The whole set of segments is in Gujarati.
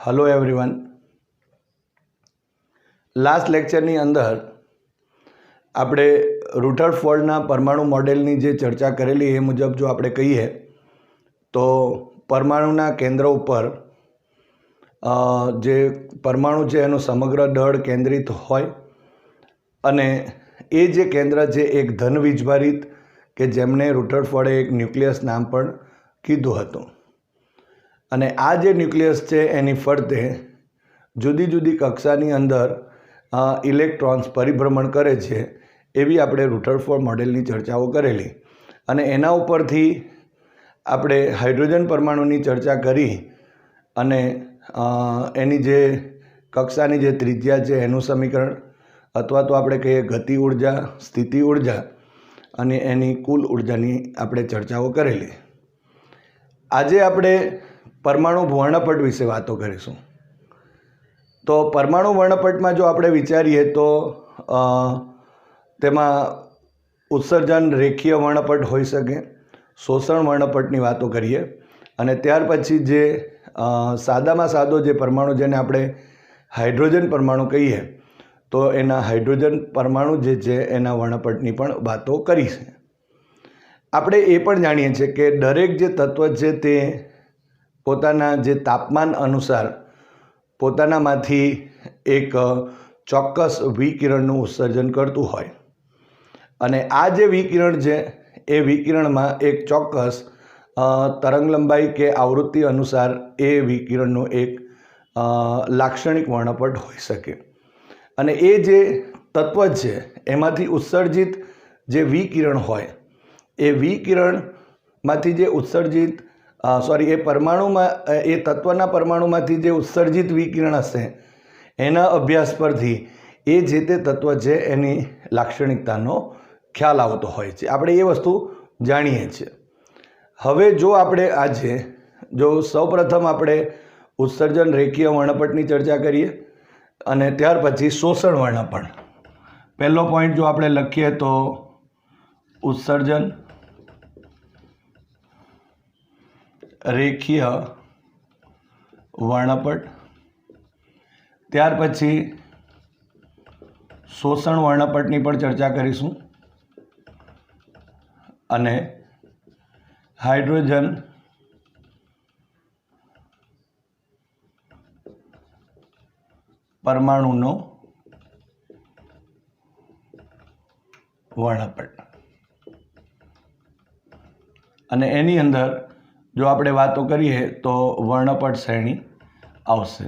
Hello everyone. लास्ट लेक्चरनी अंदर આપણે રુધરફોર્ડના પરમાણુ મોડેલની જે ચર્ચા કરેલી એ મુજબ જો આપણે કહીએ તો પરમાણુના કેન્દ્ર ઉપર જે પરમાણુ છે એનો સમગ્ર દળ કેન્દ્રિત હોય અને એ જે કેન્દ્ર છે એક ધન વીજભારિત કે જેમને રુધરફોર્ડે એક ન્યુક્લિયસ નામ પણ કીધું હતું અને આ જે ન્યુક્લિયસ છે એની ફરતે જુદી જુદી કક્ષાની અંદર ઇલેક્ટ્રોન્સ પરિભ્રમણ કરે છે એવી આપણે રુધરફોર્ડ મોડેલની ચર્ચાઓ કરેલી અને એના ઉપરથી આપણે હાઇડ્રોજન પરમાણુની ચર્ચા કરી અને એની જે કક્ષાની જે ત્રિજ્યા છે એનું સમીકરણ અથવા તો આપણે કહીએ ગતિ ઉર્જા, સ્થિતિ ઉર્જા અને એની કુલ ઉર્જાની આપણે ચર્ચાઓ કરેલી। આજે આપણે પરમાણુ વર્ણપટ વિશે વાતો કરીશું। તો પરમાણુ વર્ણપટમાં જો આપણે વિચારીએ તો તેમાં ઉત્સર્જન રેખીય વર્ણપટ હોઈ શકે, શોષણ વર્ણપટની વાતો કરીએ અને ત્યાર પછી જે સાદામાં સાદો જે પરમાણુ જેને આપણે હાઇડ્રોજન પરમાણુ કહીએ તો એના હાઇડ્રોજન પરમાણુ જે છે એના વર્ણપટની પણ વાતો કરી છે। આપણે એ પણ જાણીએ છીએ કે દરેક જે તત્વ છે તે પોતાના જે તાપમાન અનુસાર પોતાનામાંથી એક ચોક્કસ વિકિરણનું ઉત્સર્જન કરતું હોય અને આ જે વિકિરણ છે એ વિકિરણમાં એક ચોક્કસ તરંગલંબાઈ કે આવૃત્તિ અનુસાર એ વિકિરણનું એક લાક્ષણિક વર્ણપટ હોઈ શકે અને એ જે તત્વ છે એમાંથી ઉત્સર્જિત જે વિકિરણ હોય એ વિકિરણમાંથી જે ઉત્સર્જિત એ પરમાણુમાં એ તત્વના પરમાણુમાંથી જે ઉત્સર્જિત વિકિરણ હશે એના અભ્યાસ પરથી એ જે તે તત્વ છે એની લાક્ષણિકતાનો ખ્યાલ આવતો હોય છે। આપણે એ વસ્તુ જાણીએ છીએ। હવે જો આપણે આજે જો સૌપ્રથમ આપણે ઉત્સર્જન રેખીય વર્ણપટની ચર્ચા કરીએ અને ત્યાર પછી શોષણ વર્ણપટ। પહેલો પોઈન્ટ જો આપણે લખીએ તો ઉત્સર્જન રેખીય વર્ણપટ, ત્યાર પછી શોષણ વર્ણપટની પણ ચર્ચા કરીશું અને હાઇડ્રોજન પરમાણુનો વર્ણપટ અને એની અંદર જો આપણે વાતો કરીએ તો વર્ણપટ શ્રેણી આવશે।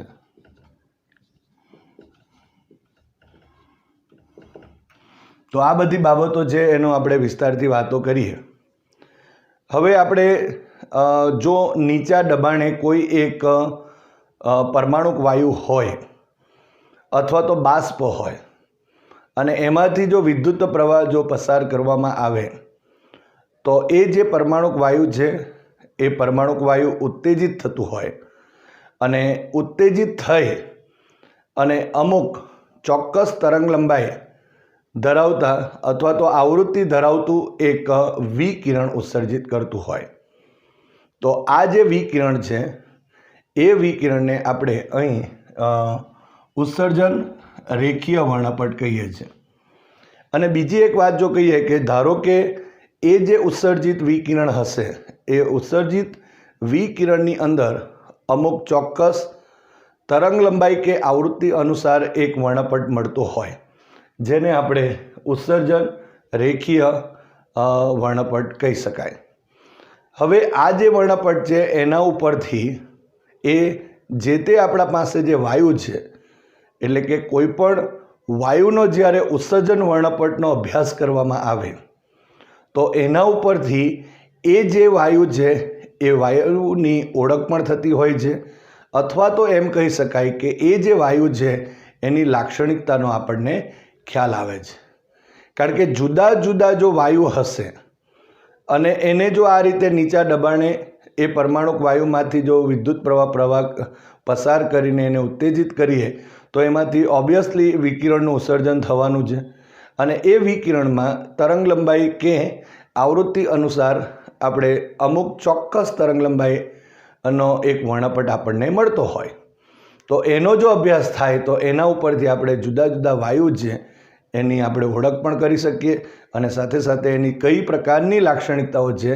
તો આ બધી બાબતો છે એનો આપણે વિસ્તારથી વાતો કરીએ। હવે આપણે જો નીચા દબાણે કોઈ એક પરમાણુક વાયુ હોય અથવા તો બાષ્પ હોય અને એમાંથી જો વિદ્યુત પ્રવાહ જો પસાર કરવામાં આવે તો એ જે પરમાણુક વાયુ છે એ પરમાણુક વાયુ ઉત્તેજિત થતું હોય અને ઉત્તેજિત થઈ અને અમુક ચોક્કસ તરંગલંબાઈ ધરાવતા અથવા તો આવૃત્તિ ધરાવતું એક વિકિરણ ઉત્સર્જિત કરતું હોય તો આ જે વિકિરણ છે એ વિકિરણને આપણે અહીં ઉત્સર્જન રેખીય વર્ણપટ કહીએ છીએ। અને બીજી એક વાત જો કહીએ કે ધારો કે એ જે ઉત્સર્જિત વિકિરણ હશે એ ઉત્સર્જિત વિકિરણની અંદર અમુક ચોક્કસ તરંગલંબાઈ કે આવૃત્તિ અનુસાર એક વર્ણપટ મળતો હોય જેને આપણે ઉત્સર્જન રેખીય વર્ણપટ કહી શકાય। હવે આ જે વર્ણપટ છે એના ઉપરથી એ જે તે આપણા પાસે જે વાયુ છે એટલે કે કોઈ પણ વાયુનો જ્યારે ઉત્સર્જન વર્ણપટનો અભ્યાસ કરવામાં આવે તો એના ઉપરથી એ જે વાયુ છે એ વાયુની ઓળખ પણ થતી હોય છે અથવા તો એમ કહી શકાય કે એ જે વાયુ છે એની લાક્ષણિકતાનો આપણને ખ્યાલ આવે છે। કારણ કે જુદા જુદા જો વાયુ હશે અને એને જો આ રીતે નીચા દબાણે એ પરમાણુક વાયુમાંથી જો વિદ્યુત પ્રવાહ પસાર કરીને એને ઉત્તેજિત કરીએ તો એમાંથી ઓબ્વિયસલી વિકિરણનું ઉત્સર્જન થવાનું છે અને એ વિકિરણમાં તરંગલંબાઈ કે આવૃત્તિ અનુસાર આપણે અમુક ચોક્કસ તરંગલંબાઈનો એક વર્ણપટ આપણને મળતો હોય। તો એનો જો અભ્યાસ થાય તો એના ઉપરથી આપણે જુદા જુદા વાયુ છે એની આપણે ઓળખ પણ કરી શકીએ અને સાથે સાથે એની કઈ પ્રકારની લાક્ષણિકતાઓ છે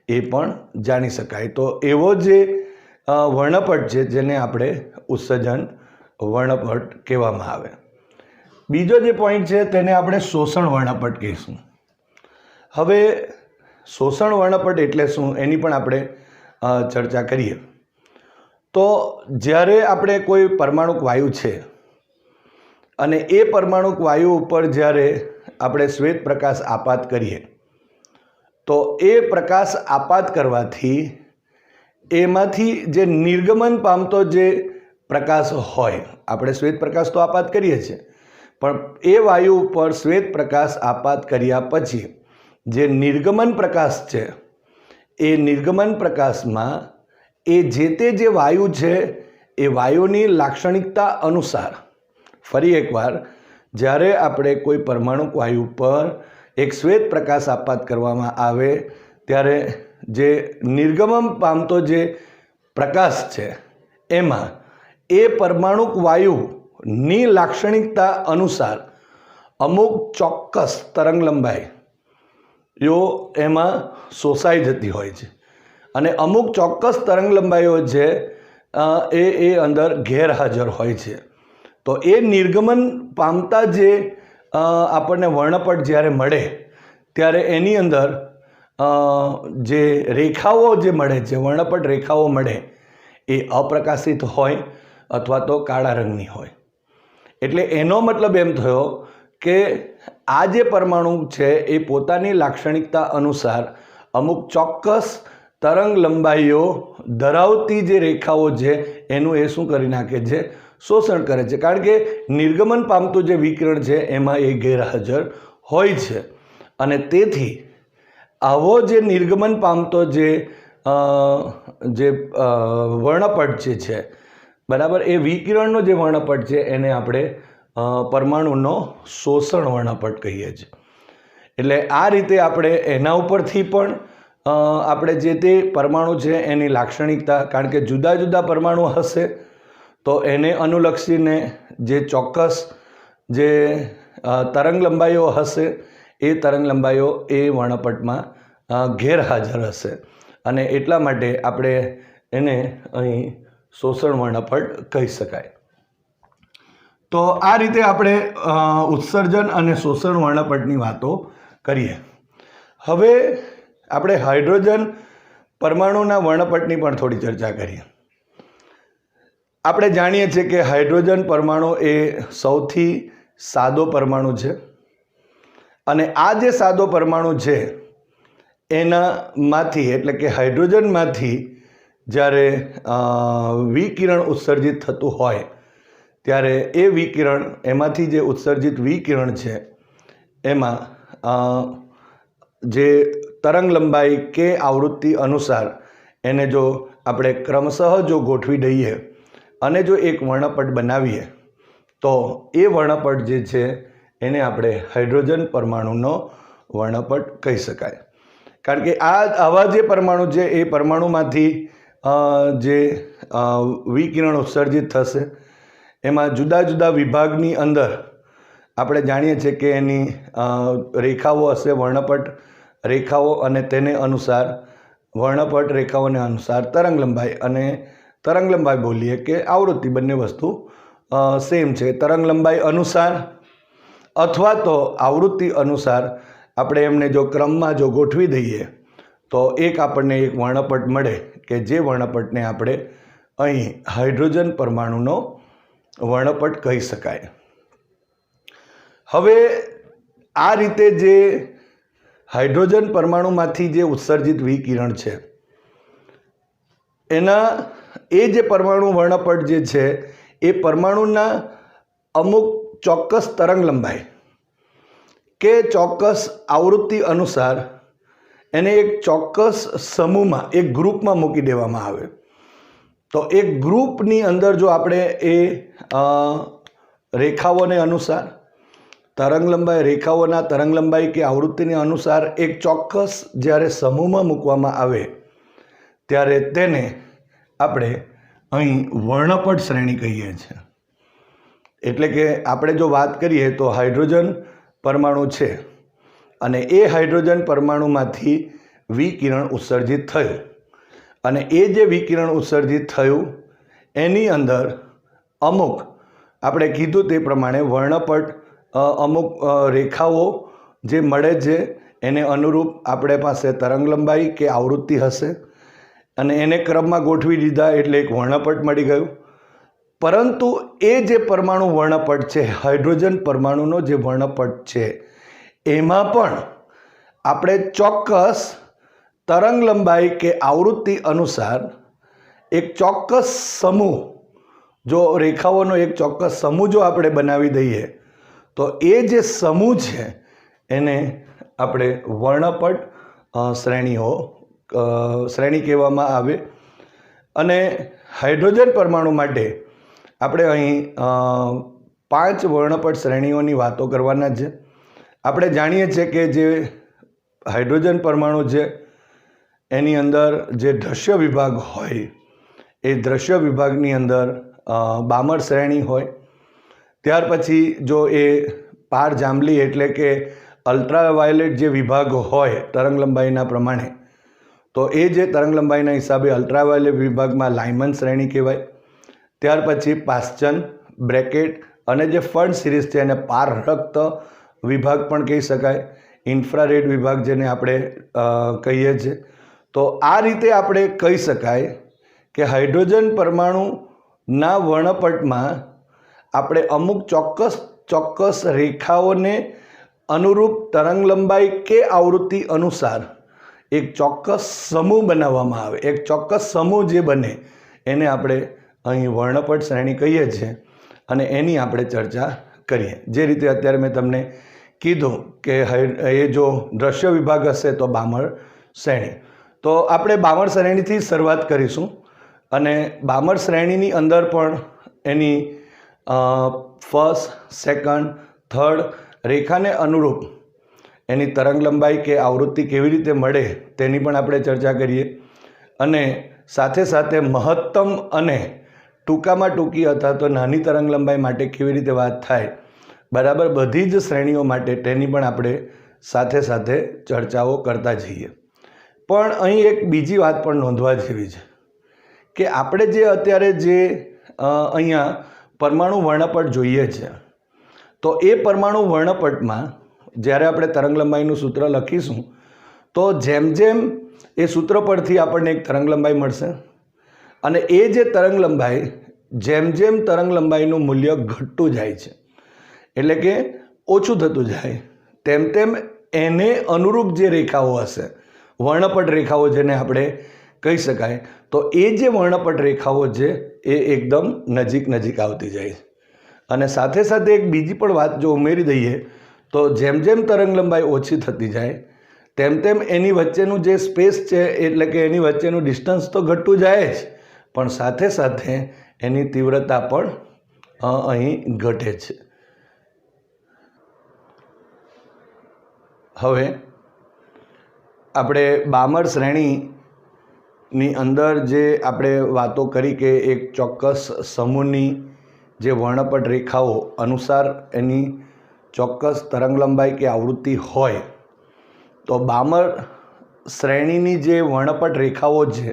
એ પણ જાણી શકાય. તો એવો જે વર્ણપટ છે જેને આપણે ઉત્સર્જન વર્ણપટ કહેવામાં આવે. બીજો જે પોઈન્ટ છે તેને આપણે શોષણ વર્ણપટ કહીશું. હવે શોષણ વર્ણપટ એટલે શું એની પણ આપણે ચર્ચા કરીએ. તો જ્યારે આપણે કોઈ પરમાણુક વાયુ છે અને એ પરમાણુક વાયુ ઉપર જ્યારે આપણે શ્વેત પ્રકાશ આપાત કરીએ તો એ પ્રકાશ આપાત કરવાથી એમાંથી જે નિર્ગમન પામતો જે પ્રકાશ હોય, આપણે શ્વેત પ્રકાશ તો આપાત કરીએ છીએ પણ એ વાયુ ઉપર શ્વેત પ્રકાશ આપાત કર્યા પછી જે નિર્ગમન પ્રકાશ છે એ નિર્ગમન પ્રકાશમાં એ જે વાયુ છે એ વાયુની લાક્ષણિકતા અનુસાર, ફરી એકવાર, જ્યારે આપણે કોઈ પરમાણુક વાયુ પર એક શ્વેત પ્રકાશ આપાત કરવામાં આવે ત્યારે જે નિર્ગમન પામતો જે પ્રકાશ છે એમાં એ પરમાણુક વાયુની લાક્ષણિકતા અનુસાર અમુક ચોક્કસ તરંગલંબાઈઓ એમાં શોષાઈ જતી હોય છે અને અમુક ચોક્કસ તરંગલંબાઈઓ છે એ અંદર ગેરહાજર હોય છે. તો એ નિર્ગમન પામતા જે આપણને વર્ણપટ જ્યારે મળે ત્યારે એની અંદર જે રેખાઓ જે મળે છે, વર્ણપટ રેખાઓ મળે એ અપ્રકાશિત હોય અથવા તો કાળા રંગની હોય. એટલે એનો મતલબ એમ થયો કે આ જે પરમાણુ છે એ પોતાની લાક્ષણિકતા અનુસાર અમુક ચોક્કસ તરંગ લંબાઈઓ ધરાવતી જે રેખાઓ છે એનું એ શું કરી નાખે છે, શોષણ કરે છે. કારણ કે નિર્ગમન પામતું જે વિકિરણ છે એમાં એ ગેરહાજર હોય છે અને તેથી આવો જે નિર્ગમન પામતો જે વર્ણપટ છે બરાબર, એ વિકિરણનો જે વર્ણપટ છે એને આપણે પરમાણુનો શોષણ વર્ણપટ કહીએ છીએ. એટલે આ રીતે આપણે એના ઉપરથી પણ આપણે જે તે પરમાણુ છે એની લાક્ષણિકતા, કારણ કે જુદા જુદા પરમાણુ હશે તો એને અનુલક્ષીને જે ચોક્કસ જે તરંગલંબાઈઓ હશે એ તરંગલંબાઈઓ એ વર્ણપટમાં ગેરહાજર હશે અને એટલા માટે આપણે એને અહીં શોષણ વર્ણપટ કહી શકાય. તો આ રીતે આપણે ઉત્સર્જન અને શોષણ વર્ણપટની વાતો કરીએ. હવે આપણે હાઇડ્રોજન પરમાણુના વર્ણપટની પણ થોડી ચર્ચા કરીએ. આપણે જાણીએ છીએ કે હાઇડ્રોજન પરમાણુ એ સૌથી સાદો પરમાણુ છે અને આ જે સાદો પરમાણુ છે એનામાંથી, એટલે કે હાઇડ્રોજનમાંથી જ્યારે વિકિરણ ઉત્સર્જિત થતું હોય ત્યારે એ વિકિરણ, એમાંથી જે ઉત્સર્જિત વિકિરણ છે એમાં જે તરંગલંબાઈ કે આવૃત્તિ અનુસાર એને જો આપણે ક્રમશઃ જો ગોઠવી દઈએ અને જો એક વર્ણપટ બનાવીએ તો એ વર્ણપટ જે છે એને આપણે હાઇડ્રોજન પરમાણુનો વર્ણપટ કહી શકાય. કારણ કે આવા જે પરમાણુ છે એ પરમાણુમાંથી જે વિકિરણ ઉત્સર્જિત થશે એમાં જુદા જુદા વિભાગની અંદર આપણે જાણીએ છીએ કે એની રેખાઓ હશે, વર્ણપટ રેખાઓ, અને તેને અનુસાર વર્ણપટ રેખાઓને અનુસાર તરંગલંબાઈ, અને તરંગલંબાઈ બોલીએ કે આવૃત્તિ, બંને વસ્તુ સેમ છે. તરંગલંબાઈ અનુસાર અથવા તો આવૃત્તિ અનુસાર આપણે એમને જો ક્રમમાં જો ગોઠવી દઈએ તો આપણને એક વર્ણપટ મળે કે જે વર્ણપટને આપણે અહીં હાઇડ્રોજન પરમાણુનો વર્ણપટ કહી શકાય. હવે આ રીતે જે હાઇડ્રોજન પરમાણુમાંથી જે ઉત્સર્જિત વિકિરણ છે એના એ જે પરમાણુ વર્ણપટ જે છે એ પરમાણુના અમુક ચોક્કસ તરંગલંબાઈ કે ચોક્કસ આવૃત્તિ અનુસાર એને એક ચોક્કસ સમૂહમાં, એક ગ્રુપમાં મૂકી દેવામાં આવે. તો એક ગ્રુપની અંદર જો આપણે એ રેખાઓને અનુસાર તરંગલંબાઈ, રેખાઓના તરંગલંબાઈ કે આવૃત્તિને અનુસાર એક ચોક્કસ જ્યારે સમૂહમાં મૂકવામાં આવે ત્યારે તેને આપણે અહીં વર્ણપટ શ્રેણી કહીએ છીએ। એટલે કે આપણે જો વાત કરીએ તો હાઇડ્રોજન પરમાણુ છે અને એ હાઇડ્રોજન પરમાણુમાંથી વિકિરણ ઉત્સર્જિત થયું અને એ જે વિકિરણ ઉત્સર્જિત થયું એની અંદર અમુક આપણે કીધું તે પ્રમાણે વર્ણપટ અમુક રેખાઓ જે મળે છે એને અનુરૂપ આપણે પાસે તરંગલંબાઈ કે આવૃત્તિ હશે અને એને ક્રમમાં ગોઠવી દીધા એટલે એક વર્ણપટ મળી ગયું। પરંતુ એ જે પરમાણુ વર્ણપટ છે, હાઇડ્રોજન પરમાણુનો જે વર્ણપટ છે, એમાં પણ આપણે ચોક્કસ તરંગલંબાઈ કે આવૃત્તિ અનુસાર એક ચોક્કસ સમૂહ, જો રેખાઓનો એક ચોક્કસ સમૂહ જો આપણે બનાવી દઈએ તો એ જે સમૂહ છે એને આપણે વર્ણપટ શ્રેણી કહેવામાં આવે। અને હાઇડ્રોજન પરમાણુ માટે આપણે અહીં 5 વર્ણપટ શ્રેણીઓની વાતો કરવાના છે। આપણે જાણીએ છીએ કે જે હાઇડ્રોજન પરમાણુ છે એની અંદર જે દ્રશ્ય વિભાગ હોય એ દ્રશ્ય વિભાગની અંદર બામર શ્રેણી હોય। ત્યાર પછી જો એ પાર જાંબલી એટલે કે અલ્ટ્રાવાયોલેટ જે વિભાગ હોય તરંગલંબાઈના પ્રમાણે, તો એ જે તરંગલંબાઈના હિસાબે અલ્ટ્રાવાયોલેટ વિભાગમાં લાયમન શ્રેણી કહેવાય। ત્યાર પછી પાસ્ચન, બ્રેકેટ અને જે ફર્ન સિરીઝ છે એને પારરક્ત વિભાગ પણ કહી શકાય, ઇન્ફ્રારેડ વિભાગ જેને આપણે કહીએ છીએ। તો આ રીતે આપણે કહી શકાય કે હાઇડ્રોજન પરમાણુના વર્ણપટમાં આપણે અમુક ચોક્કસ રેખાઓને અનુરૂપ તરંગલંબાઈ કે આવૃત્તિ અનુસાર એક ચોક્કસ સમૂહ બનાવવામાં આવે। એક ચોક્કસ સમૂહ જે બને એને આપણે અહીં વર્ણપટ શ્રેણી કહીએ છીએ અને એની આપણે ચર્ચા કરીએ। જે રીતે અત્યારે મેં તમને કીધું કે એ જો દ્રશ્ય વિભાગ હશે તો બામર શ્રેણી, તો આપણે બામર શ્રેણીથી શરૂઆત કરીશું અને બામર શ્રેણીની અંદર પણ એની ફર્સ્ટ, સેકન્ડ, થર્ડ રેખાને અનુરૂપ એની તરંગલંબાઈ કે આવૃત્તિ કેવી રીતે મળે તેની પણ આપણે ચર્ચા કરીએ અને સાથે સાથે મહત્તમ અને ટૂંકામાં ટૂંકી અથવા તો નાની તરંગલંબાઈ માટે કેવી રીતે વાત થાય, બરાબર, બધી જ શ્રેણીઓ માટે તેની પણ આપણે સાથે સાથે ચર્ચાઓ કરતા જઈએ। પણ અહીં એક બીજી વાત પણ નોંધવા જેવી છે કે આપણે જે અત્યારે જે અહીંયા પરમાણુ વર્ણપટ જોઈએ છે, તો એ પરમાણુ વર્ણપટમાં જ્યારે આપણે તરંગલંબાઈનું સૂત્ર લખીશું તો જેમ જેમ એ સૂત્ર પરથી આપણને એક તરંગલંબાઈ મળશે અને એ જે તરંગલંબાઈ જેમ જેમ તરંગલંબાઈનું મૂલ્ય ઘટતું જાય છે એટલે કે ઓછું થતું જાય તેમ તેમ એને અનુરૂપ જે રેખાઓ હશે, વર્ણપટ રેખાઓ જેને આપણે કહી શકાય, તો એ જે વર્ણપટ રેખાઓ છે એ એકદમ નજીક આવતી જાય છે। અને સાથે સાથે એક બીજી પણ વાત જો ઉમેરી દઈએ તો જેમ જેમ તરંગલંબાઈ ઓછી થતી જાય તેમ તેમ એની વચ્ચેનું જે સ્પેસ છે એટલે કે એની વચ્ચેનું ડિસ્ટન્સ તો ઘટતું જાય જ, પણ સાથે સાથે એની તીવ્રતા પણ અહીં ઘટે છે। હવે આપણે બામર શ્રેણીની અંદર જે આપણે વાતો કરી કે એક ચોક્કસ સમૂહની જે વર્ણપટ રેખાઓ અનુસાર એની ચોક્કસ તરંગલંબાઈ કે આવૃત્તિ હોય, તો બામર શ્રેણીની જે વર્ણપટ રેખાઓ છે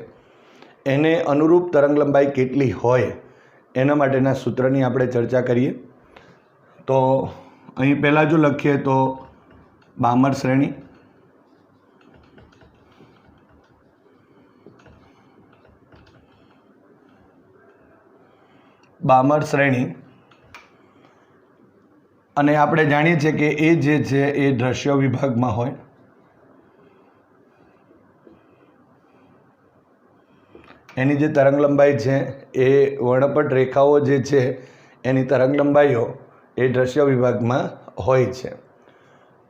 એને અનુરૂપ તરંગલંબાઈ કેટલી હોય એના માટેના સૂત્રની આપણે ચર્ચા કરીએ। તો અહીં પહેલાં જો લખીએ તો બામર શ્રેણી અને આપણે જાણીએ છીએ કે એ જે છે એ દ્રશ્ય વિભાગમાં હોય। એની જે તરંગલંબાઈ છે એ વર્ણપટ રેખાઓ જે છે એની તરંગલંબાઈઓ એ દ્રશ્ય વિભાગમાં હોય છે।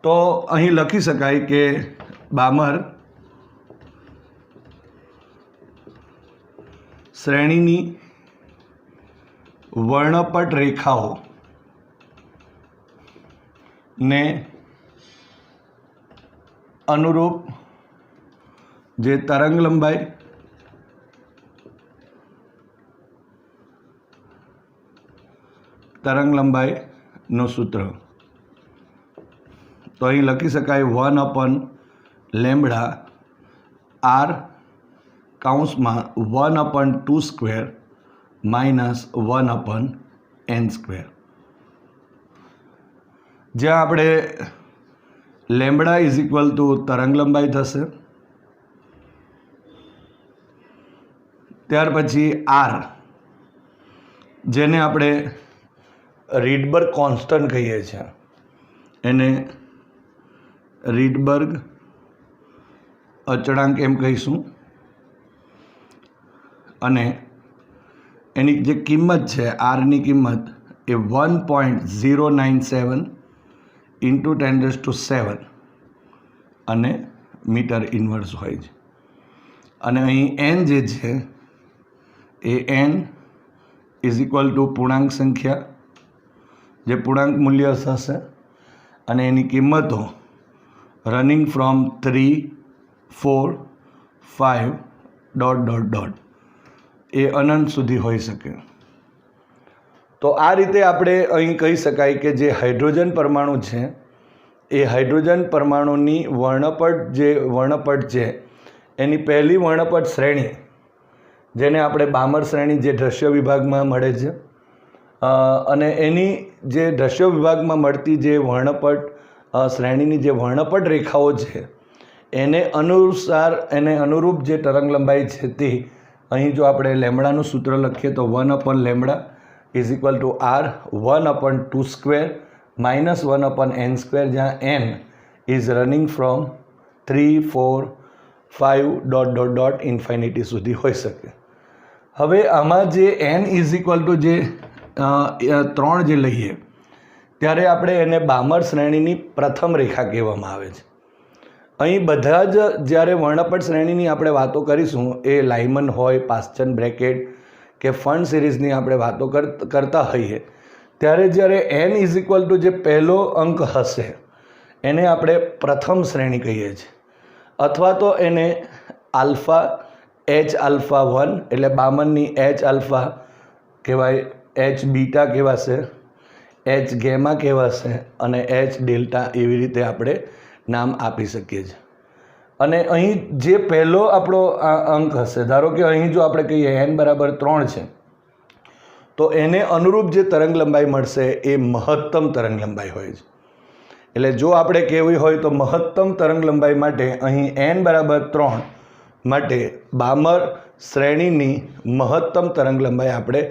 તો અહીં લખી શકાય કે બામર શ્રેણીની વર્ણપટ રેખાઓ ને અનુરૂપ જે તરંગલંબાઈ તરંગલંબાઈનું સૂત્ર. તો અહીં લખી શકાય 1/λ r કૌંસમાં 1/2² માઇનસ 1/n². જ્યાં આપણે લેમ્બડા ઇઝ ઇક્વલ ટુ તરંગલંબાઈ થશે, ત્યાર પછી આર જેને આપણે રીડબર્ગ કોન્સ્ટન્ટ કહીએ છીએ, એને રીડબર્ગ અચળાંક એમ કહીશું, અને એની જે કિંમત છે આરની કિંમત એ 1.097 × 10⁷ અને મીટર ઇન્વર્સ હોય છે. અને અહીં એન જે છે A N is equal two પૂર્ણાંક સંખ્યા, જે પૂર્ણાંક મૂલ્ય થશે, અને એની કિંમતો રનિંગ ફ્રોમ 3, 4, 5 ... એ અનંત સુધી હોઈ શકે. તો આ રીતે આપણે અહીં કહી શકાય કે જે હાઇડ્રોજન પરમાણુ છે એ હાઇડ્રોજન પરમાણુની વર્ણપટ છે એની પહેલી વર્ણપટ શ્રેણી, જેને આપણે બામર શ્રેણી જે દ્રશ્ય વિભાગમાં મળે છે, અને એની જે દ્રશ્ય વિભાગમાં મળતી જે વર્ણપટ શ્રેણીની જે વર્ણપટ રેખાઓ છે એને અનુરૂપ જે તરંગલંબાઈ છે તે અહીં જો આપણે લેમ્બડાનું સૂત્ર લખીએ તો 1/λ is equal to r 1/2² minus 1/n², જ્યાં n is running from 3, 4, 5 ... infinity સુધી હોઈ શકે. હવે આમાં જે n ઇઝ ઇક્વલ ટુ જે 3 જે લઈએ ત્યારે આપણે એને બામર શ્રેણીની પ્રથમ રેખા કહેવામાં આવે છે. અહીં બધા જ જ્યારે વર્ણપટ શ્રેણીની આપણે વાતો કરીશું, એ લાઇમન હોય, પાસ્ચન બ્રેકેટ કે ફંડ સિરીઝની આપણે વાતો કરતા હોઈએ, ત્યારે જ્યારે n ઇઝ ઇક્વલ ટુ જે પહેલો અંક હશે એને આપણે પ્રથમ શ્રેણી કહીએ છીએ, અથવા તો એને આલ્ફા H∝1 એટલે બામનની H∝ કહેવાય, H∝β કહેવાશે, H∝γ કહેવાશે, અને H∆ એવી રીતે આપણે નામ આપી શકીએ છીએ. અને અહીં જે પહેલો આપણો અંક હશે, ધારો કે અહીં જો આપણે કહીએ n બરાબર 3 છે, તો એને અનુરૂપ જે તરંગલંબાઈ મળશે એ મહત્તમ તરંગલંબાઈ હોય છે. એટલે જો આપણે કહેવી હોય તો મહત્તમ તરંગલંબાઈ માટે અહીં n બરાબર 3 માટે બામર શ્રેણીની મહત્તમ તરંગલંબાઈ આપણે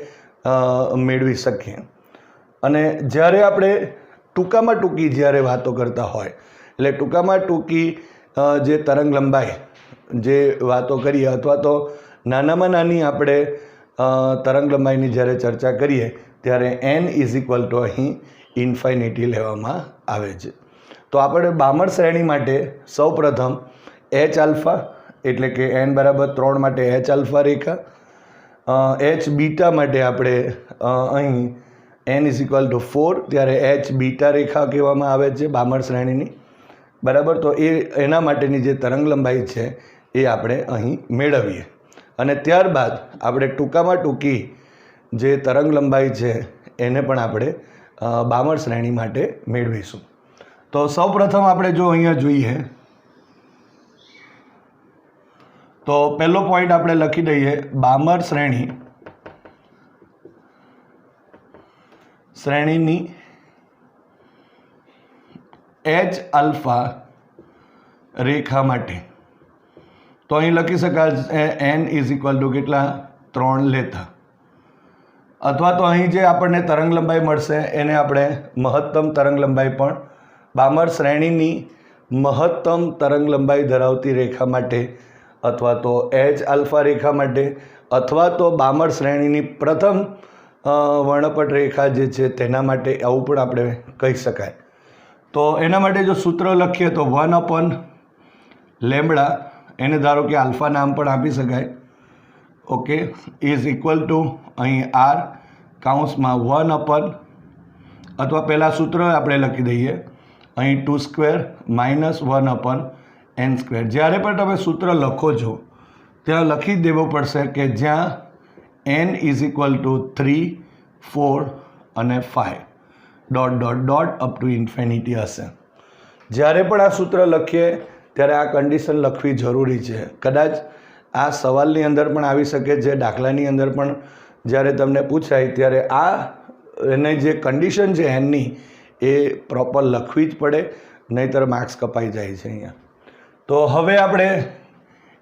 મેળવી શકીએ. અને જ્યારે આપણે ટૂંકામાં ટૂંકી જ્યારે વાતો કરતા હોય, એટલે ટૂંકામાં ટૂંકી જે તરંગલંબાઈ જે વાતો કરીએ, અથવા તો નાનામાં નાની આપણે તરંગલંબાઈની જ્યારે ચર્ચા કરીએ ત્યારે n ઇઝ ઇક્વલ ટુ અહીં ઇન્ફાઇનિટી લેવામાં આવે છે. તો આપણે બામર શ્રેણી માટે સૌપ્રથમ H∝ એટલે કે n બરાબર 3 માટે H∝ રેખા, H∝β માટે આપણે અહીં n ઇઝ ઇક્વલ ટુ 4 ત્યારે H∝β રેખા કહેવામાં આવે છે બામર શ્રેણીની, બરાબર. તો એના માટેની જે તરંગલંબાઈ છે એ આપણે અહીં મેળવીએ, અને ત્યારબાદ આપણે ટૂંકામાં ટૂંકી જે તરંગલંબાઈ છે એને પણ આપણે બામર શ્રેણી માટે મેળવીશું. તો સૌપ્રથમ આપણે જો અહીંયા જોઈએ તો પહેલો પોઈન્ટ આપણે લખી દઈએ, બામર શ્રેણીની H∝ રેખા માટે. તો અહીં લખી શકાય n ઇઝ ઇક્વલ ટુ કેટલા 3 લેતા, અથવા તો અહીં જે આપણને તરંગલંબાઈ મળશે એને આપણે મહત્તમ તરંગલંબાઈ પણ બામર શ્રેણીની મહત્તમ તરંગલંબાઈ ધરાવતી રેખા માટે, અથવા તો H∝ રેખા માટે, અથવા તો બામર શ્રેણીની પ્રથમ વર્ણપટ રેખા જે છે તેના માટે આવું પણ આપણે કહી શકાય. તો એના માટે જો સૂત્ર લખીએ તો 1/λ, એને ધારો કે આલ્ફા નામ પણ આપી શકાય, ઓકે, ઇઝ ઇક્વલ ટુ અહીં r કૌંસમાં 1/ અથવા પહેલાં સૂત્ર આપણે લખી દઈએ અહીં 2² માઇનસ 1/n². જ્યારે પણ તમે સૂત્ર લખો છો ત્યાં લખી જ દેવું પડશે કે જ્યાં n ઇઝ ઇક્વલ ટુ 3, 4 અને 5 dot dot dot up to infinity હશે. જ્યારે પણ આ સૂત્ર લખીએ ત્યારે આ કન્ડિશન લખવી જરૂરી છે. કદાચ આ સવાલની અંદર પણ આવી શકે છે, દાખલાની અંદર પણ જ્યારે તમને પૂછાય ત્યારે આ એને જે કન્ડિશન છે એનની એ પ્રોપર લખવી જ પડે, નહીંતર માર્ક્સ કપાઈ જાય છે અહીંયા. તો હવે આપણે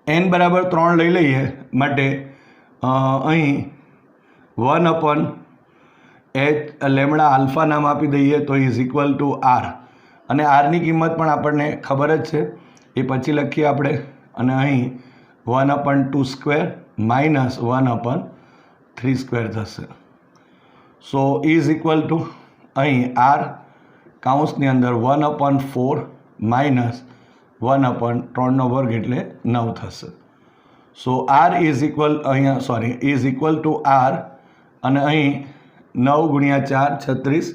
n બરાબર 3 લઈ લઈએ માટે અહીં 1/h લેમડા આલ્ફા નામ આપી દઈએ તો ઇઝ ઇક્વલ ટુ r, અને આરની કિંમત પણ આપણને ખબર જ છે, એ પછી લખીએ આપણે. અને અહીં 1/2² માઇનસ 1/3² થશે. સો ઇઝ ઇક્વલ ટુ અહીં r કાઉન્સની અંદર 1/4 માઇનસ 1/3² એટલે 9 થશે. સો r is equal is equal to r, અને અહીં 9 ગુણ્યા 4 36,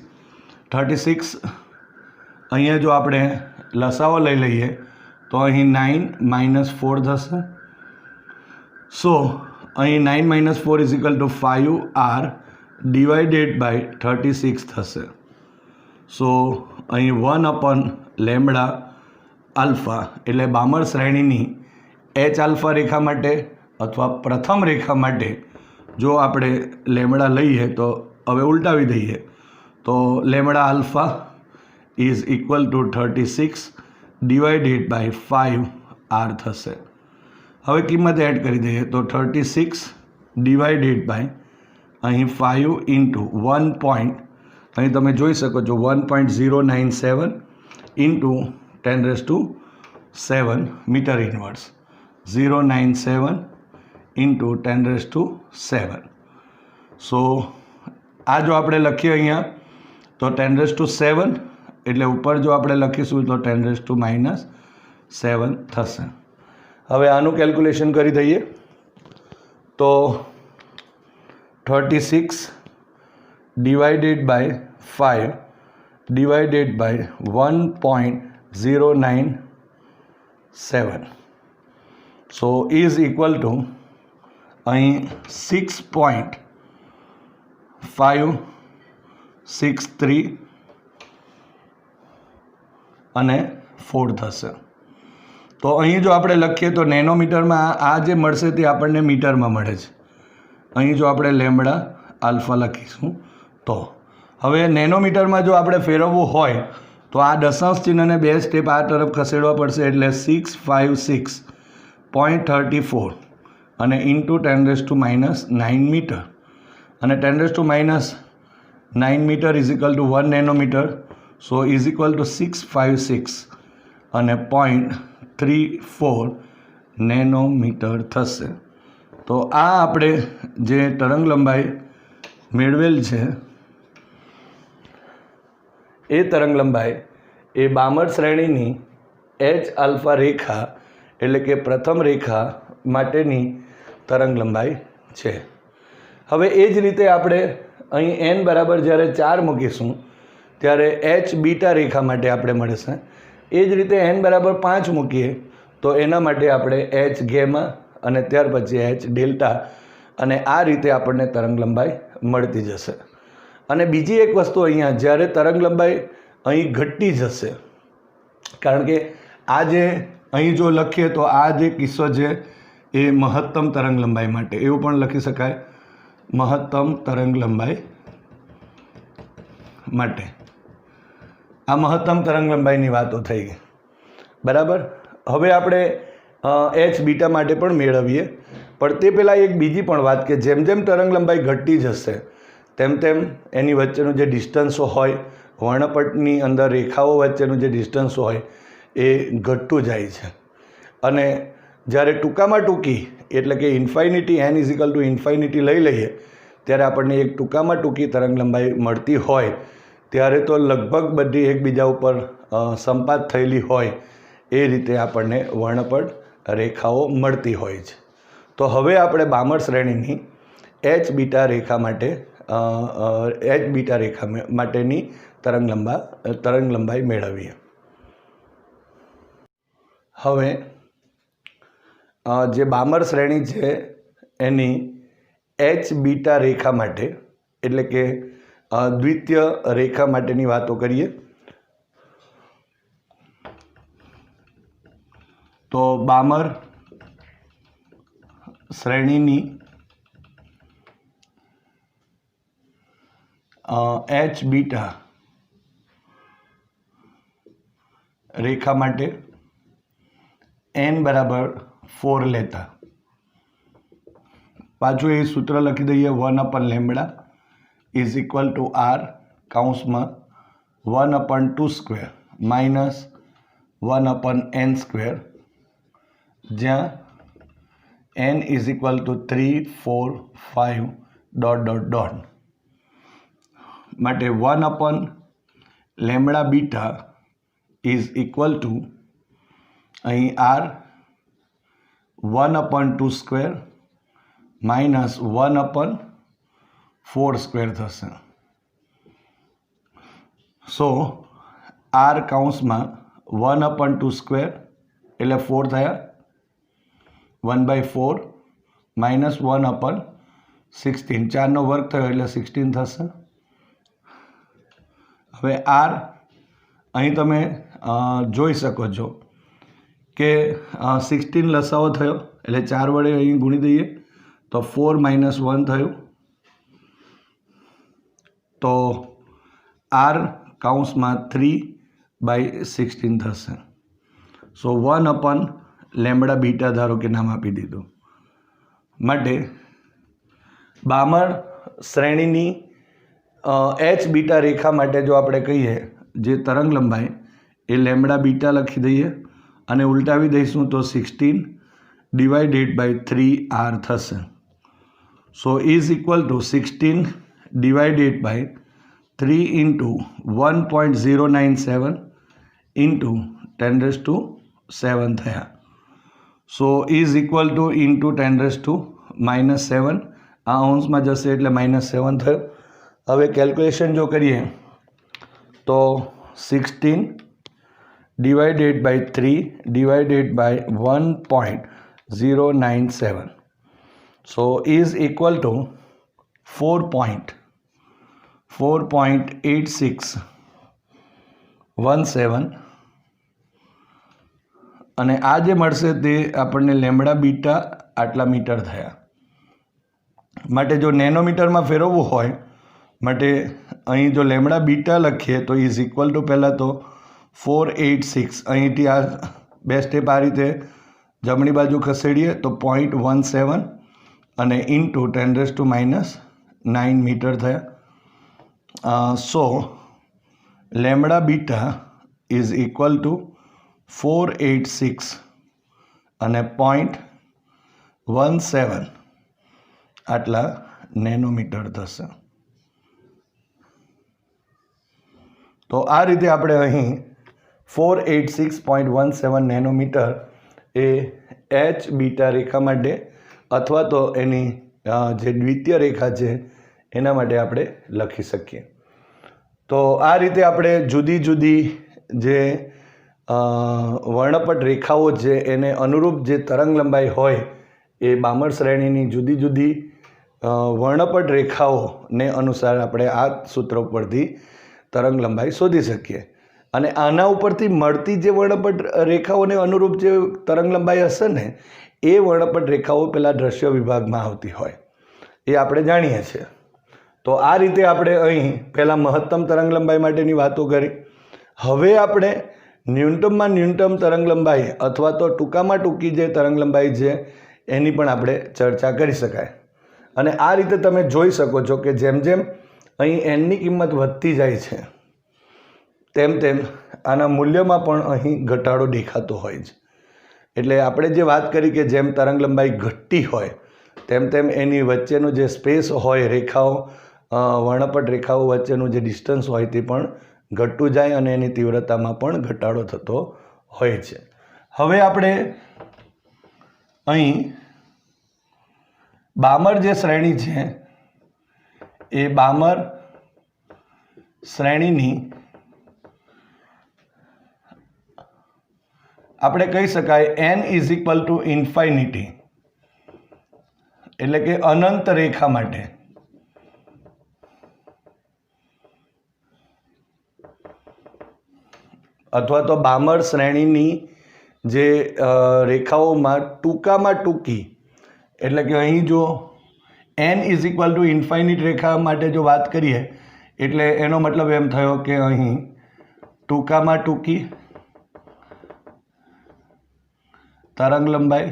36. અહીંયા જો આપણે લસાવો લઈ લઈએ તો અહીં 9 - 4 થશે. સો અહીં 9 - 4 is equal to 5r divided by 36 થશે. સો અહીં 1/λ આલ્ફા એટલે બામર શ્રેણીની h આલ્ફા રેખા માટે અથવા પ્રથમ રેખા માટે જો આપણે લેમડા લઈએ તો હવે ઉલટાવી દઈએ તો lambda alpha is equal to 36 divided by 5r થશે. હવે કિંમત એડ કરી દઈએ તો 36 ડિવાઇડેડ બાય અહીં 5 ઇન્ટુ 1. અહીં તમે જોઈ શકો છો 1.097 ઇન્ટુ 10⁷ મીટર ઇનવર્સ, 097 ઇન્ટુ 10⁷. સો આ જો આપણે લખીએ અહીંયા તો 10⁷, એટલે ઉપર જો આપણે લખીશું તો 10⁻⁷ થશે. હવે આનું કેલ્ક્યુલેશન કરી દઈએ તો 36 divided by 5 divided by 1.097. So is equal to અહીં 6.563 અને 4 થશે. તો અહીં જો આપણે લખીએ તો નેનોમીટરમાં આ જે મળશે તે આપણને મીટરમાં મળે છે. અહીં જો આપણે લેમડા આલ્ફા લખીશું તો હવે નેનોમીટરમાં જો આપણે ફેરવવું હોય તો આ દશાંશ ચિહ્નને 2 સ્ટેપ આ તરફ ખસેડવા પડશે, એટલે 656.34 અને ઇન્ટુ 10⁻⁹ મીટર, અને 10⁻⁹ metre is equal to 1 nanometre. So is equal to 656 અને 0.34 નેનોમીટર થશે. તો આ આપણે જે તરંગ લંબાઈ મેળવેલ છે એ તરંગ લંબાઈ એ બામર શ્રેણીની h આલ્ફા રેખા એટલે કે પ્રથમ રેખા માટેની તરંગ લંબાઈ છે. હવે એ જ રીતે આપણે અહીં n બરાબર જ્યારે 4 મૂકીશું ત્યારે h બીટા રેખા માટે આપણે મળશે. એ જ રીતે n બરાબર 5 મૂકીએ તો એના માટે આપણે h ગેમા અને ત્યાર પછી h ડેલ્ટા, અને આ રીતે આપણને તરંગ લંબાઈ મળતી જશે. અને બીજી એક વસ્તુ અહીંયા જ્યારે તરંગ લંબાઈ અહીં ઘટતી જશે, કારણ કે આ જે અહીં જો લખીએ તો આ જે કિસ્સો છે એ મહત્તમ તરંગ લંબાઈ માટે એવું પણ લખી શકાય, મહત્તમ તરંગ લંબાઈ માટે. આ મહત્તમ તરંગ લંબાઈની વાતો થઈ ગઈ, બરાબર. હવે આપણે h બીટા માટે પણ મેળવીએ, પણ તે પહેલાં એક બીજી પણ વાત કે જેમ જેમ તરંગ લંબાઈ ઘટતી જશે તેમ તેમ એની વચ્ચેનું જે ડિસ્ટન્સો હોય, વર્ણપટની અંદર રેખાઓ વચ્ચેનું જે ડિસ્ટન્સ હોય એ ઘટતું જાય છે. અને જ્યારે ટૂંકામાં ટૂંકી એટલે કે ઇન્ફાઇનિટી n ઇઝ ઇક્વલ ટુ ઇન્ફાઇનિટી લઈ લઈએ ત્યારે આપણને એક ટૂંકામાં ટૂંકી તરંગ લંબાઈ મળતી હોય ત્યારે તો લગભગ બધી એકબીજા ઉપર સંપાત થયેલી હોય એ રીતે આપણને વર્ણપટ રેખાઓ મળતી હોય છે. તો હવે આપણે બામર શ્રેણીની h બીટા રેખા માટેની તરંગ લંબાઈ મેળવીએ. હવે જે બામર શ્રેણી છે એની h બીટા રેખા માટે એટલે કે દ્વિતીય રેખા માટેની વાતો કરીએ તો બામર શ્રેણીની એચ બીટા રેખા માટે n બરાબર 4 લેતા પાછું એ સૂત્ર લખી દઈએ 1/λ ઇઝ ઇક્વલ ટુ r કૌંસમાં 1/2² માઇનસ 1/n², જ્યાં n ઇઝ ઇક્વલ ટુ 3, 4, 5 ... માટે 1/λ બીટા ઇઝ ઇક્વલ ટુ અહીં r 1/2² માઇનસ 1/4² થશે. સો r કૌંસમાં 1/2² એટલે 4 થયા, 1/4 માઇનસ 1/16, 4નો વર્ગ થયો એટલે 16 થશે. હવે r અહીં તમે જોઈ શકો છો કે 16 લસાવો થયો એટલે 4 વડે અહીં ગુણી દઈએ તો 4 - 1 થયું, તો r કૌંસમાં 3/16 થશે. સો 1/λ બીટા ધારો કે નામ આપી દીધું. માટે બામર શ્રેણીની એચ બીટા રેખા માટે જો આપણે કહીએ જે તરંગ લંબાઈ એ લેમ્બડા બીટા લખી દઈએ અને ઉલટાવી દઈશું તો 16/3r થશે. સો is equal two 16/3 into 1.097 into 10⁻⁷ થયા. સો ઇઝ ઇક્વલ ટુ ઇન્ટુ 10⁻⁻⁷, આ અંશમાં જશે એટલે -7 થયો. હવે કેલ્ક્યુલેશન જો કરીએ તો 16/3 divided by 1.097, so is equal to 4.8617, અને આ જે મળશે તે આપણને લેમ્બડા બીટા આટલા મીટર થયા. માટે જો નેનોમીટરમાં ફેરવવું હોય માટે અહીં જો લેમ્બડા બીટા લખીએ તો ઇઝ ઇક્વલ ટુ પહેલાં તો 486, અહીંથી આ બે સ્ટેપ આ રીતે જમણી બાજુ ખસેડીએ તો 0.17 અને ઇન્ટુ 10⁻⁹ મીટર થયા. So lambda beta is equal to 486 અને 0.17 આટલા નેનોમીટર થશે. તો આ રીતે આપણે અહીં 486.17 નેનોમીટર એ એચ બીટા રેખા માટે અથવા તો એની જે દ્વિતીય રેખા છે એના માટે આપણે લખી શકીએ. તો આ રીતે આપણે જુદી જુદી જે વર્ણપટ રેખાઓ છે એને અનુરૂપ જે તરંગ લંબાઈ હોય એ બામર શ્રેણીની જુદી જુદી વર્ણપટ રેખાઓને અનુસાર આપણે આ સૂત્ર પરથી તરંગ લંબાઈ શોધી શકીએ. અને આના ઉપરથી મળતી જે વર્ણપટ રેખાઓને અનુરૂપ જે તરંગ લંબાઈ હશે ને એ વર્ણપટ રેખાઓ પેલા દ્રશ્ય વિભાગમાં આવતી હોય એ આપણે જાણીએ છીએ. તો આ રીતે આપણે અહીં પહેલાં મહત્તમ તરંગ લંબાઈ માટેની વાતો કરી. હવે આપણે ન્યૂનતમમાં ન્યૂનતમ તરંગ લંબાઈ અથવા તો ટૂંકામાં ટૂંકી જે તરંગ લંબાઈ છે એની પણ આપણે ચર્ચા કરી શકાય. અને આ રીતે તમે જોઈ શકો છો કે જેમ જેમ અહીં એનની કિંમત વધતી જાય છે તેમ તેમ આના મૂલ્યમાં પણ અહીં ઘટાડો દેખાતો હોય છે. એટલે આપણે જે વાત કરી કે જેમ તરંગ લંબાઈ ઘટતી હોય તેમ તેમ એની વચ્ચેનો જે સ્પેસ હોય રેખાઓ વર્ણપટ રેખાઓ વચ્ચેનું જે ડિસ્ટન્સ હોય તે પણ ઘટતું જાય અને એની તીવ્રતામાં પણ ઘટાડો થતો હોય છે. હવે આપણે અહીં બામર જે શ્રેણી છે એ બામર શ્રેણીની આપણે કહી શકાય n ઇઝ ઇક્વલ ટુ ઇન્ફાઇનિટી એટલે કે અનંત રેખા માટે અથવા તો બામર શ્રેણીની જે રેખાઓમાં ટૂંકામાં ટૂંકી, એટલે કે અહીં જો n ઇઝ ઇક્વલ ટુ ઇન્ફાઇનિટ રેખા માટે જો વાત કરીએ એટલે એનો મતલબ એમ થયો કે અહીં ટૂંકામાં ટૂંકી તરંગ લંબાઈ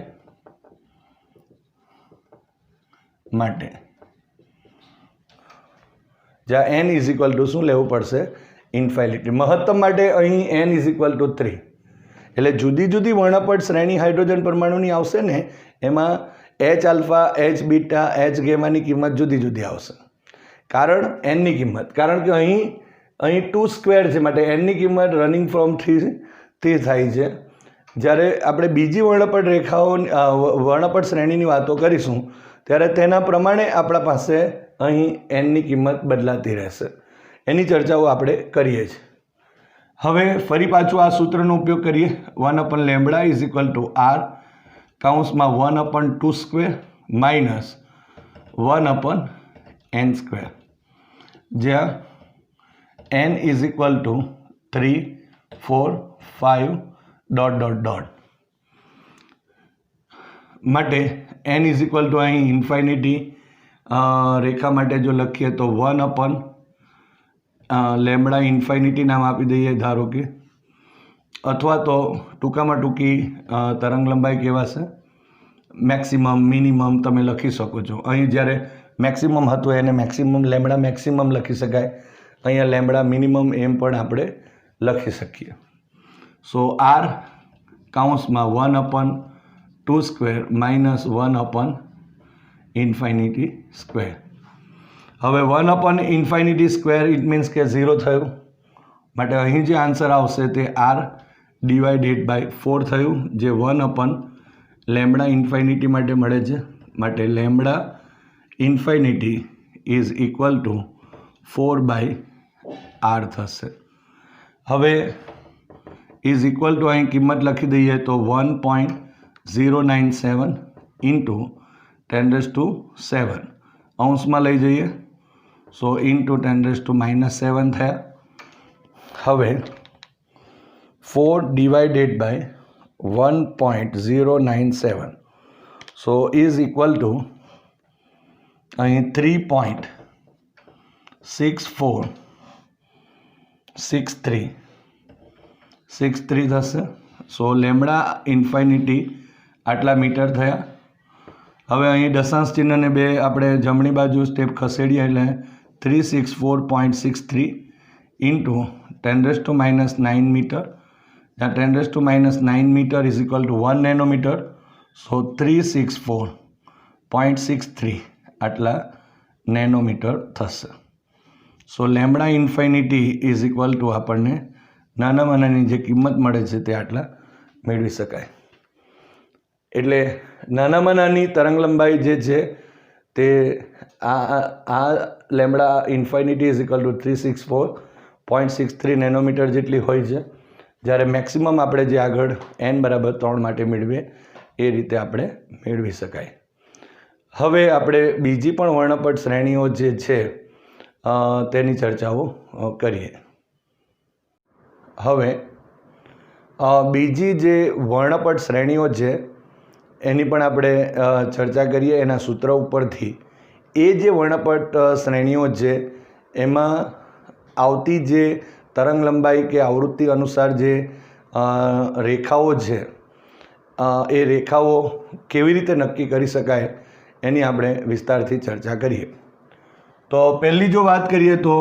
માટે, જ્યાં n ઇઝ ઇક્વલ ટુ શું લેવું પડશે? ઇન્ફાઇનિટી. મહત્તમ માટે અહીં n ઇઝ ઇક્વલ ટુ 3. એટલે જુદી જુદી વર્ણપટ શ્રેણી હાઇડ્રોજન પરમાણુની આવશે ને એમાં H alpha, H beta, H ગેમાની કિંમત જુદી જુદી આવશે. કારણ nની કિંમત, કારણ કે અહીં 2 સ્ક્વેર છે માટે nની કિંમત રનિંગ ફ્રોમ 3 થાય છે. જ્યારે આપણે બીજી વર્ણપટ વર્ણપટ શ્રેણીની વાતો કરીશું ત્યારે તેના પ્રમાણે આપણા પાસે અહીં nની કિંમત બદલાતી રહેશે. એની ચર્ચાઓ આપણે કરીએ છીએ. હવે ફરી પાછું આ સૂત્રનો ઉપયોગ કરીએ. 1/λ ઇઝ ઇક્વલ ટુ r કૌંસમાં 1/2 સ્ક્વેર માઇનસ 1/n સ્ક્વેર, જ્યાં n ઇઝ ઇક્વલ ટુ 3, 4, 5 ... માટે n ઇઝ ઇક્વલ ટુ અહીં ઇન્ફાઇનિટી રેખા માટે જો લખીએ તો 1/λ ઇન્ફાઇનિટી નામ આપી દઈએ ધારો કે, અથવા તો ટૂંકામાં ટૂંકી તરંગ લંબાઈ કહેવાશે. મેક્સિમમ, મિનિમમ તમે લખી શકો છો. અહીં જ્યારે મેક્સિમમ હતું એને મેક્સિમમ લેમ્બડા મેક્સિમમ લખી શકાય, અહીંયા લેમ્બડા મિનિમમ એમ પણ આપણે લખી શકીએ. સો r કૌંસમાં 1/2 સ્ક્વેર માઇનસ 1/ઇન્ફાઇનિટી સ્ક્વેર. હવે 1/ઇન્ફાઇનિટી સ્ક્વેર ઇટ મીન્સ કે 0 થયું, માટે અહીં જે આન્સર આવશે તે r ડિવાઇડેડ બાય 4 થયું, જે 1/λ ઇન્ફાઇનિટી માટે મળે છે. માટે lambda infinity is equal to 4/r થશે. હવે ઇઝ ઇક્વલ ટુ અહીં કિંમત લખી દઈએ તો 1.097 ઇન્ટુ 10⁻⁷ અંશમાં લઈ જઈએ, સો ઇન્ટુ 10⁻⁻7 થયા. હવે 4 divided by 1.097, so is equal to અહીં 3.6463 થશે. સો લેમ્બડા ઇન્ફાઇનિટી આટલા મીટર થયા. હવે અહીં દશાંશ ચિહ્નને બે આપણે જમણી બાજુ સ્ટેપ ખસેડીએ એટલે 364.63 ઇન્ટુ 10⁻⁹ મીટર, જ્યાં 10⁻⁹ metre is equal to 1 nanometre. So 364.63 આટલા નેનોમીટર થશે. So lambda infinity is equal to આપણને નાનામાં નાની જે કિંમત મળે છે તે આટલા મેળવી શકાય. એટલે નાનામાં નાની તરંગ લંબાઈ જે છે તે આ lambda infinity is equal to 364.63 nanometre જેટલી હોય છે, જ્યારે મેક્સિમમ આપણે જે આગળ n બરાબર 3 માટે મેળવીએ એ રીતે આપણે મેળવી શકાય. હવે આપણે બીજી પણ વર્ણપટ શ્રેણીઓ જે છે તેની ચર્ચાઓ કરીએ. હવે બીજી જે વર્ણપટ શ્રેણીઓ છે એની પણ આપણે ચર્ચા કરીએ એના સૂત્ર ઉપરથી. એ જે વર્ણપટ શ્રેણીઓ છે એમાં આવતી જે તરંગ લંબાઈ કે આવૃત્તિ અનુસાર જે રેખાઓ છે એ રેખાઓ કેવી રીતે નક્કી કરી શકાય એની આપણે વિસ્તારથી ચર્ચા કરીએ. તો પહેલી જો વાત કરીએ તો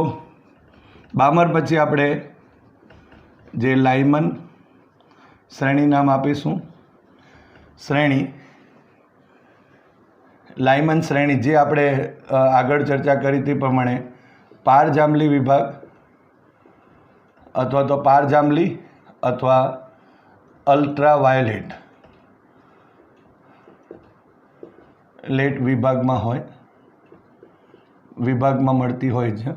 બામર પછી આપણે જે લાઇમન શ્રેણી નામ આપીશું. લાઇમન શ્રેણી જે આપણે આગળ ચર્ચા કરી તે પ્રમાણે પારજાંબલી વિભાગ અથવા તો પારજાંબલી અથવા અલ્ટ્રાવાયોલેટ વિભાગમાં મળતી હોય છે.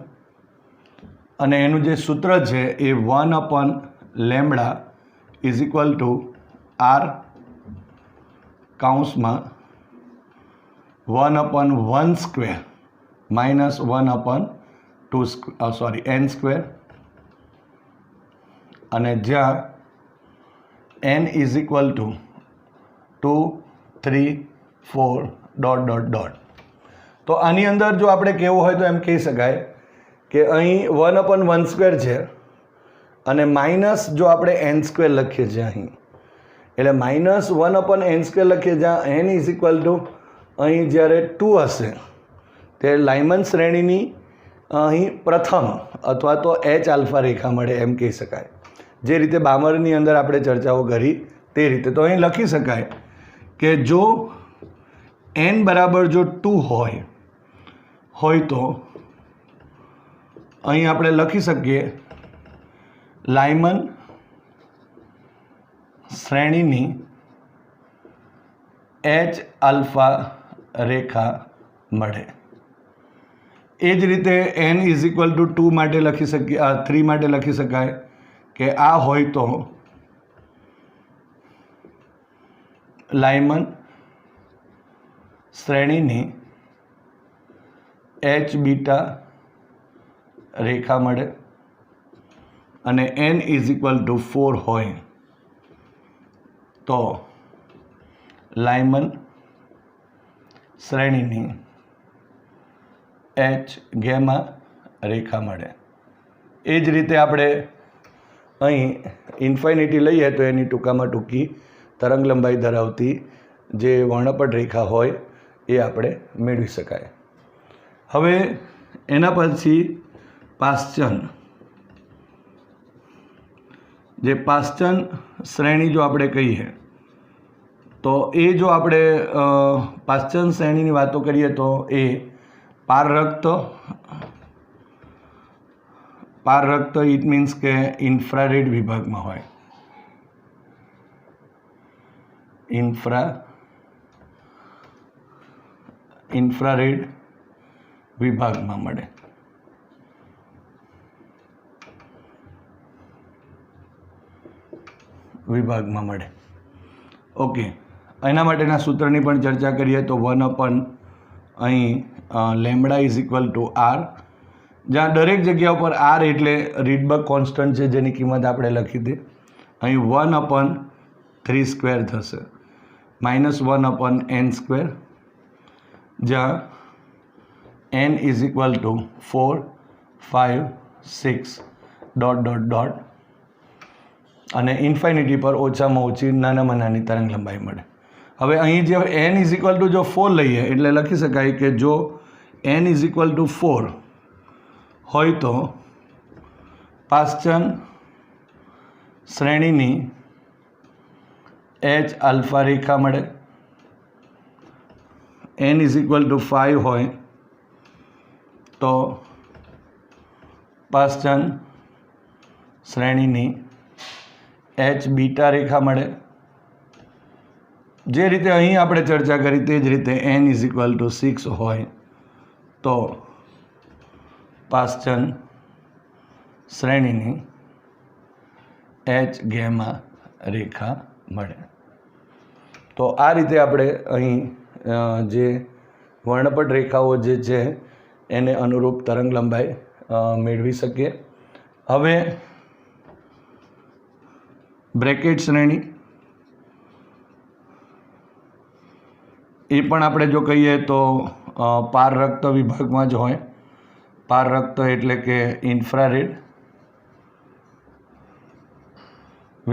અને એનું જે સૂત્ર છે એ 1/λ ઇઝ ઇક્વલ ટુ r કૌંસમાં 1/1 સ્ક્વેર માઇનસ 1/n સ્ક્વેર અને જ્યાં n is equal two 2 3 4 dot dot dot. તો આની અંદર જો આપણે કહેવું હોય તો એમ કહી શકાય કે અહીં 1/1² છે અને માઇનસ જો આપણે n² લખીએ છીએ અહીં, એટલે -1/n² લખીએ જ્યાં n ઇઝ ઇક્વલ ટુ અહીં જ્યારે 2 હશે તે લાઇમન શ્રેણીની અહીં પ્રથમ અથવા તો H આલ્ફા રેખા મળે એમ કહી શકાય. જે રીતે બામરની અંદર આપણે ચર્ચાઓ કરી તે રીતે તો અહીં લખી શકાય કે જો n બરાબર જો 2 હોય તો અહીં આપણે લખી શકીએ લાઇમન શ્રેણીની H આલ્ફા રેખા મળે. એ જ રીતે n ઇઝ ઇક્વલ ટુ 2 માટે લખી શકીએ, 3 માટે લખી શકાય કે આ હોય તો લાઇમન શ્રેણીની H બીટા રેખા મળે અને n ઇઝ ઇક્વલ ટુ 4 હોય તો લાઇમન શ્રેણીની H ગેમા રેખા મળે. એ જ રીતે આપણે અહીં ઇન્ફાઇનિટી લઈએ તો એની ટૂંકામાં ટૂંકી તરંગ લંબાઈ ધરાવતી જે વર્ણપટ રેખા હોય એ આપણે મેળવી શકાય. હવે એના પછી પાશ્ચન, જે પાશ્ચન શ્રેણી જો આપણે કહીએ તો એ જો આપણે પાશ્ચન શ્રેણીની વાતો કરીએ તો એ પારરક્ત ઇટ મીન્સ કે ઇન્ફ્રારેડ વિભાગમાં હોય. ઇન્ફ્રારેડ વિભાગમાં મળે. ઓકે, એના માટેના સૂત્રની પણ ચર્ચા કરીએ તો 1 અહીં lambda is equal to r, જ્યાં દરેક જગ્યા ઉપર r એટલે રીડબર્ગ કોન્સ્ટન્ટ છે જેની કિંમત આપણે લખી દે. અહીં 1/3² થશે, -1/n², જ્યાં n is equal two 4 5 6 dot dot dot અને ઇન્ફાઇનિટી પર ઓછામાં ઓછી નાનામાં નાની તરંગ લંબાઈ મળે. હવે અહીં જે n ઇઝ ઇક્વલ ટુ જો 4 લઈએ એટલે લખી શકાય કે જો n ઇઝ ઇક્વલ ટુ 4 હોય તો પાશ્ચન શ્રેણીની H આલ્ફા રેખા મળે. n ઇઝ ઇક્વલ ટુ 5 હોય તો પાશ્ચન શ્રેણીની H બીટા રેખા મળે. જે રીતે અહીં આપણે ચર્ચા કરી તે જ રીતે n ઇઝ ઇક્વલ ટુ 6 હોય તો પાશ્ચન શ્રેણીની H ગેમા રેખા મળે. તો આ રીતે આપણે અહીં જે વર્ણપટ રેખાઓ જે છે એને અનુરૂપ તરંગ લંબાઈ મેળવી શકીએ. હવે બ્રેકેટ શ્રેણી, એ પણ આપણે જો કહીએ તો પારરક્ત વિભાગમાં જ હોય. પારરક્ત એટલે કે ઇન્ફ્રારેડ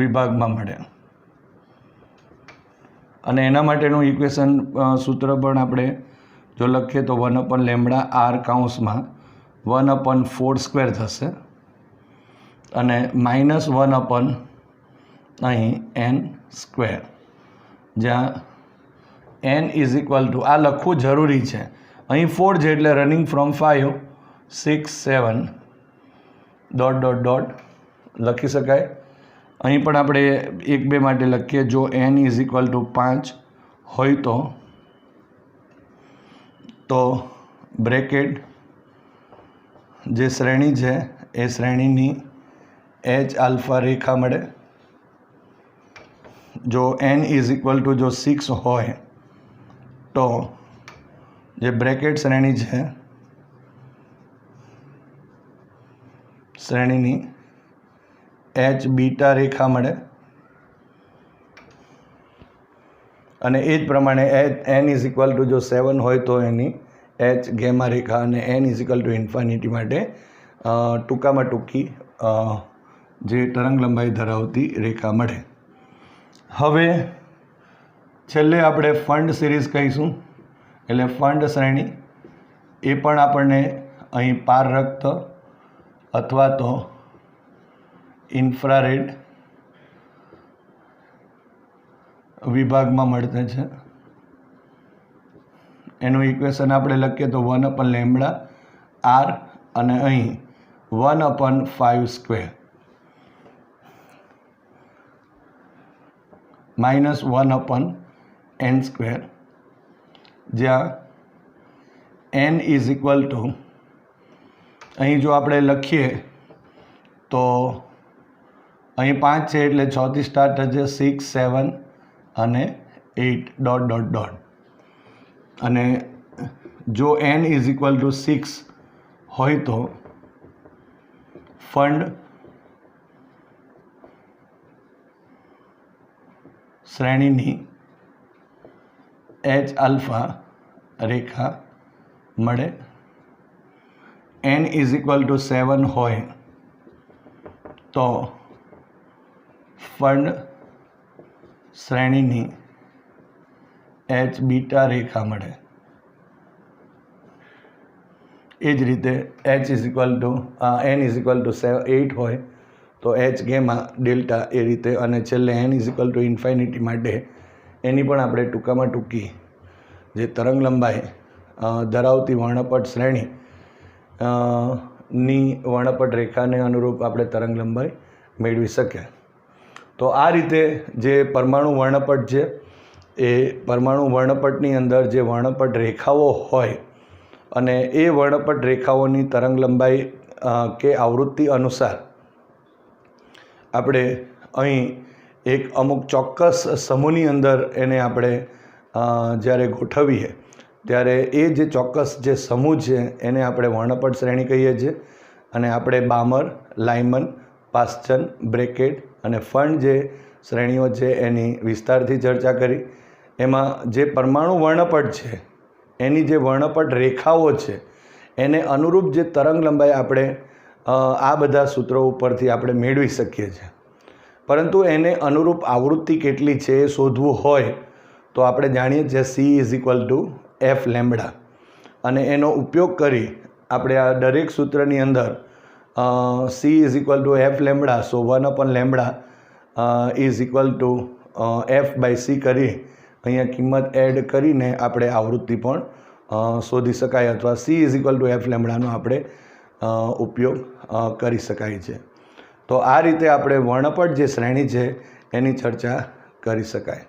વિભાગમાં મળે. અને એના માટેનું ઇક્વેશન સૂત્ર પણ આપણે જો લખીએ તો 1/લેમ્બડા r કૌંસમાં 1/4² થશે અને -1/ અહીં n², જ્યાં n ઇઝ ઇક્વલ ટુ, આ લખવું જરૂરી છે, અહીં 4 છે એટલે running from 5 6 7 dot dot dot લખી શકાય. અહીં પણ આપણે 1 2 માટે લખીએ. જો n ઇઝ ઇક્વલ ટુ 5 હોય તો બ્રેકેટ જે શ્રેણી છે એ શ્રેણીની H આલ્ફા રેખા મળે. જો n ઇઝ ઇક્વલ ટુ જો 6 હોય તો જે બ્રેકેટ શ્રેણી છે શ્રેણીની એચ બીટા રેખા મળે અને એ જ પ્રમાણે n ઇઝ ઇક્વલ ટુ જો 7 હોય તો એની એચ ગેમા રેખા અને n ઇઝ ઇક્વલ ટુ ઇન્ફાનિટી માટે ટૂંકામાં ટૂંકી જે તરંગ લંબાઈ ધરાવતી રેખા મળે. હવે છેલ્લે આપણે ફંડ સિરીઝ કહીશું, એટલે ફંડ શ્રેણી. એ પણ આપણને અહીં પારરક્ત અથવા તો ઇન્ફ્રારેડ વિભાગમાં મળતે છે. એનું ઇક્વેશન આપણે લખીએ તો 1/λ r અને અહીં 1/5² માઇનસ 1/n², જ્યાં n ઇઝ ઇક્વલ ટુ, અહીં જો આપણે લખીએ તો અહીં 5 છે એટલે 6 થી સ્ટાર્ટ થશે, 6, 7 અને 8 ... અને જો n ઇઝ ઇક્વલ ટુ 6 હોય તો ફંડ શ્રેણીની એચ આલ્ફા રેખા મળે. n ઇઝ ઇક્વલ ટુ 7 હોય તો ફંડ શ્રેણીની એચ બીટા રેખા મળે. એ જ રીતે H is equal two n is equal two 8 હોય તો એચ ગેમા ડેલ્ટા એ રીતે, અને છેલ્લે n ઇઝ ઇક્વલ ટુ ઇન્ફાઇનિટી માટે એની પણ આપણે ટૂંકામાં ટૂંકી જે તરંગ લંબાઈ ધરાવતી વર્ણપટ શ્રેણી ની વર્ણપટ રેખાને અનુરૂપ આપણે તરંગ લંબાઈ મેળવી શકીએ. તો આ રીતે જે પરમાણુ વર્ણપટ છે એ પરમાણુ વર્ણપટની અંદર જે વર્ણપટ રેખાઓ હોય અને એ વર્ણપટ રેખાઓની તરંગ લંબાઈ કે આવૃત્તિ અનુસાર આપણે અહીં એક અમુક ચોક્કસ સમૂહની અંદર એને આપણે જ્યારે ગોઠવીએ ત્યારે એ જે ચોક્કસ જે સમૂહ છે એને આપણે વર્ણપટ શ્રેણી કહીએ છીએ. અને આપણે બામર, લાયમન, પાસ્ચન, બ્રેકેટ અને ફંડ જે શ્રેણીઓ છે એની વિસ્તારથી ચર્ચા કરી. એમાં જે પરમાણુ વર્ણપટ છે એની જે વર્ણપટ રેખાઓ છે એને અનુરૂપ જે તરંગ લંબાઈ આપણે આ બધા સૂત્રો ઉપરથી આપણે મેળવી શકીએ છીએ. પરંતુ એને અનુરૂપ આવૃત્તિ કેટલી છે એ શોધવું હોય તો આપણે જાણીએ છીએ C is equal to f lambda, અને એનો ઉપયોગ કરી આપણે આ દરેક સૂત્રની અંદર C is equal to f lambda, so 1/λ is equal to f/c કરી અહીંયા કિંમત એડ કરીને આપણે આવૃત્તિ પણ શોધી શકાય, અથવા C is equal to f લેમ્બડાનો આપણે ઉપયોગ કરી શકાય છે. તો આ રીતે આપણે વર્ણપટ જે શ્રેણી છે એની ચર્ચા કરી શકાય.